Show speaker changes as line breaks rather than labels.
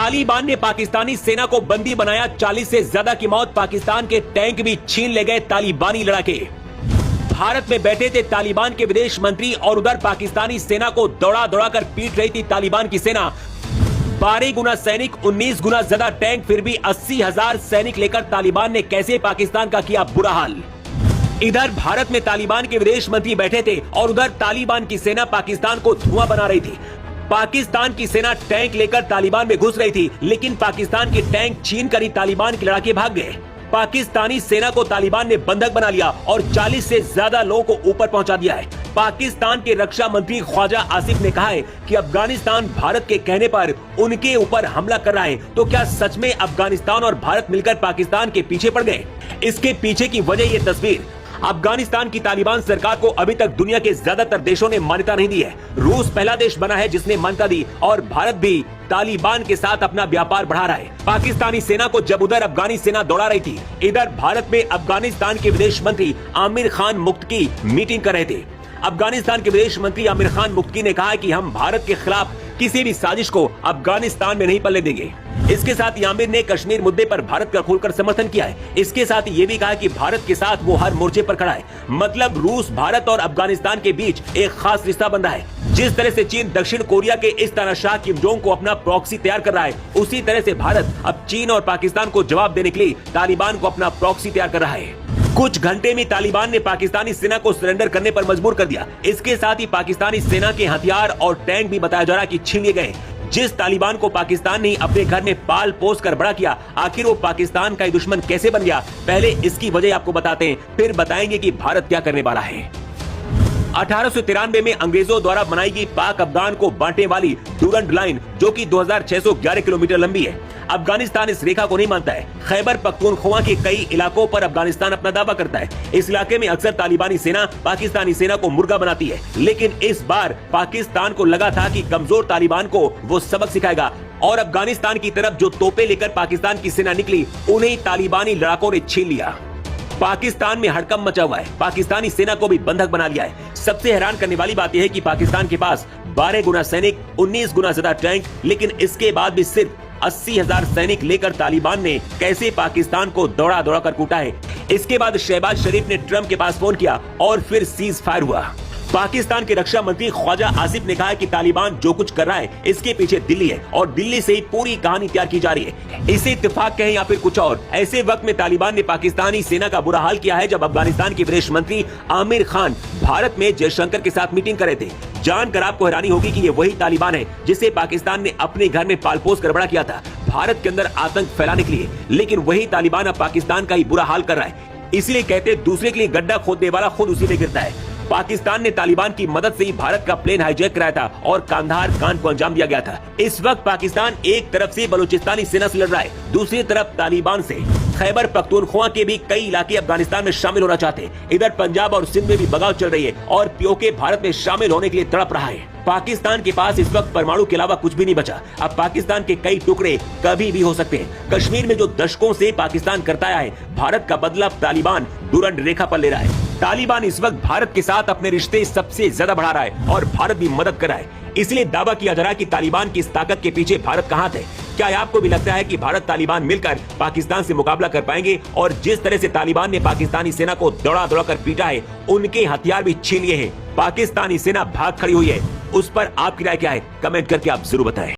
तालिबान ने पाकिस्तानी सेना को बंदी बनाया, 40 से ज्यादा की मौत, पाकिस्तान के टैंक भी छीन ले गए तालिबानी लड़ाके। भारत में बैठे थे तालिबान के विदेश मंत्री और उधर पाकिस्तानी सेना को दौड़ा दौड़ा कर पीट रही थी तालिबान की सेना। 12 गुना सैनिक, 19 गुना ज्यादा टैंक, फिर भी 80,000 सैनिक लेकर तालिबान ने कैसे पाकिस्तान का किया बुरा हाल। इधर भारत में तालिबान के विदेश मंत्री बैठे थे और उधर तालिबान की सेना पाकिस्तान को धुआं बना रही थी। पाकिस्तान की सेना टैंक लेकर तालिबान में घुस रही थी, लेकिन पाकिस्तान के टैंक छीन कर ही तालिबान के लड़ाके भाग गए। पाकिस्तानी सेना को तालिबान ने बंधक बना लिया और 40 से ज्यादा लोगों को ऊपर पहुंचा दिया है। पाकिस्तान के रक्षा मंत्री ख्वाजा आसिफ ने कहा है कि अफगानिस्तान भारत के कहने पर उनके ऊपर हमला कर रहा है। तो क्या सच में अफगानिस्तान और भारत मिलकर पाकिस्तान के पीछे पड़ गए? इसके पीछे की वजह ये तस्वीर। अफगानिस्तान की तालिबान सरकार को अभी तक दुनिया के ज्यादातर देशों ने मान्यता नहीं दी है। रूस पहला देश बना है जिसने मान्यता दी और भारत भी तालिबान के साथ अपना व्यापार बढ़ा रहा है। पाकिस्तानी सेना को जब उधर अफगानी सेना दौड़ा रही थी, इधर भारत में अफगानिस्तान के विदेश मंत्री आमिर खान मुक्तकी मीटिंग कर रहे थे। अफगानिस्तान के विदेश मंत्री आमिर खान मुक्तकी ने कहा कि हम भारत के खिलाफ किसी भी साजिश को अफगानिस्तान में नहीं पलने देंगे। इसके साथ ही आमिर ने कश्मीर मुद्दे पर भारत का खुलकर समर्थन किया है। इसके साथ ही ये भी कहा कि भारत के साथ वो हर मोर्चे पर खड़ा है। मतलब रूस, भारत और अफगानिस्तान के बीच एक खास रिश्ता बन रहा है। जिस तरह से चीन दक्षिण कोरिया के इस तानाशाह किम जोंग को अपना प्रॉक्सी तैयार कर रहा है, उसी तरह से भारत अब चीन और पाकिस्तान को जवाब देने के लिए तालिबान को अपना प्रॉक्सी तैयार कर रहा है। कुछ घंटे में तालिबान ने पाकिस्तानी सेना को सरेंडर करने पर मजबूर कर दिया। इसके साथ ही पाकिस्तानी सेना के हथियार और टैंक भी बताया जा रहा है कि छीन लिए गए। जिस तालिबान को पाकिस्तान ने अपने घर में पाल पोस कर बड़ा किया, आखिर वो पाकिस्तान का दुश्मन कैसे बन गया? पहले इसकी वजह आपको बताते हैं, फिर बताएंगे कि भारत क्या करने वाला है। 1893 में अंग्रेजों द्वारा बनाई गई पाक अफगान को बांटने वाली डूरंड लाइन, जो कि 2611 किलोमीटर लंबी है, अफगानिस्तान इस रेखा को नहीं मानता है। खैबर पख्तूनख्वा के कई इलाकों पर अफगानिस्तान अपना दावा करता है। इस इलाके में अक्सर तालिबानी सेना पाकिस्तानी सेना को मुर्गा बनाती है, लेकिन इस बार पाकिस्तान को लगा था कि कमजोर तालिबान को वो सबक सिखाएगा और अफगानिस्तान की तरफ जो तोपें लेकर पाकिस्तान की सेना निकली, उन्हें तालिबानी लड़ाकों ने छीन लिया। पाकिस्तान में हड़कंप मचा हुआ है। पाकिस्तानी सेना को भी बंधक बना लिया है। सबसे हैरान करने वाली बात यह है कि पाकिस्तान के पास 12 गुना सैनिक, 19 गुना ज्यादा टैंक, लेकिन इसके बाद भी सिर्फ 80,000 सैनिक लेकर तालिबान ने कैसे पाकिस्तान को दौड़ा दौड़ा कर कूटा है। इसके बाद शहबाज शरीफ ने ट्रंप के पास फोन किया और फिर सीज फायर हुआ। पाकिस्तान के रक्षा मंत्री ख्वाजा आसिफ ने कहा कि तालिबान जो कुछ कर रहा है, इसके पीछे दिल्ली है और दिल्ली से ही पूरी कहानी तैयार की जा रही है। इसे इत्तेफाक कहें या फिर कुछ और, ऐसे वक्त में तालिबान ने पाकिस्तानी सेना का बुरा हाल किया है जब अफगानिस्तान के विदेश मंत्री आमिर खान भारत में जयशंकर के साथ मीटिंग कर रहे थे। जानकर आपको हैरानी होगी कि ये वही तालिबान है जिसे पाकिस्तान ने अपने घर में पालपोस कर बड़ा किया था भारत के अंदर आतंक फैलाने के लिए। लेकिन वही तालिबान अब पाकिस्तान का ही बुरा हाल कर रहा है। इसलिए कहते दूसरे के लिए गड्ढा खोदने वाला खुद उसी में गिरता है। पाकिस्तान ने तालिबान की मदद से ही भारत का प्लेन हाईजैक कराया था और कांधार कांड को अंजाम दिया गया था। इस वक्त पाकिस्तान एक तरफ से बलूचिस्तानी सेना से लड़ रहा है, दूसरी तरफ तालिबान से। खैबर पख्तूनख्वा के भी कई इलाके अफगानिस्तान में शामिल होना चाहते हैं। इधर पंजाब और सिंध में भी बगावत चल रही है और पीओके भारत में शामिल होने के लिए तड़प रहा है। पाकिस्तान के पास इस वक्त परमाणु के अलावा कुछ भी नहीं बचा। अब पाकिस्तान के कई टुकड़े कभी भी हो सकते हैं। कश्मीर में जो दशकों से पाकिस्तान करता आया है, भारत का बदला तालिबान डूरंड रेखा पर ले रहा है। तालिबान इस वक्त भारत के साथ अपने रिश्ते सबसे ज्यादा बढ़ा रहा है और भारत भी मदद कर रहा है। इसलिए दावा किया जा रहा है कि तालिबान की इस ताकत के पीछे भारत का हाथ है। क्या आपको भी लगता है कि भारत तालिबान मिलकर पाकिस्तान से मुकाबला कर पाएंगे? और जिस तरह से तालिबान ने पाकिस्तानी सेना को दौड़ा दौड़ा कर पीटा है, उनके हथियार भी छीन लिए हैं, पाकिस्तानी सेना भाग खड़ी हुई है, उस पर आपकी राय क्या है? कमेंट करके आप जरूर बताएं।